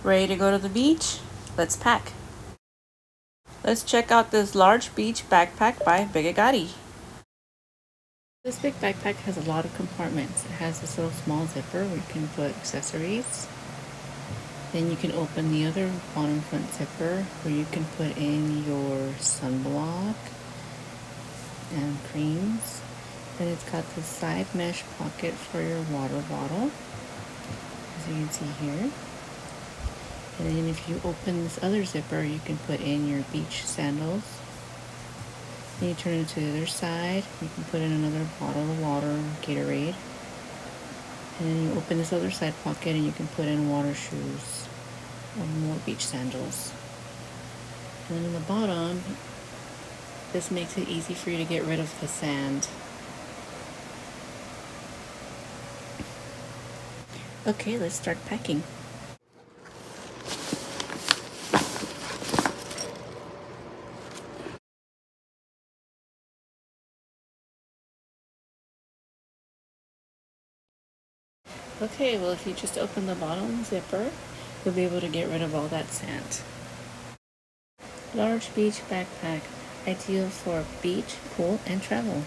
Ready to go to the beach? Let's pack. Let's check out this large beach backpack by Bigagati. This big backpack has a lot of compartments. It has this little small zipper where you can put accessories. Then you can open the other bottom front zipper where you can put in your sunblock and creams. Then it's got the side mesh pocket for your water bottle, as you can see here. And then if you open this other zipper, you can put in your beach sandals. Then you turn it to the other side, you can put in another bottle of water, Gatorade. And then you open this other side pocket and you can put in water shoes or more beach sandals. And then in the bottom, this makes it easy for you to get rid of the sand. Okay, let's start packing. Okay, well if you just open the bottom zipper, you'll be able to get rid of all that sand. Large beach backpack, ideal for beach, pool, and travel.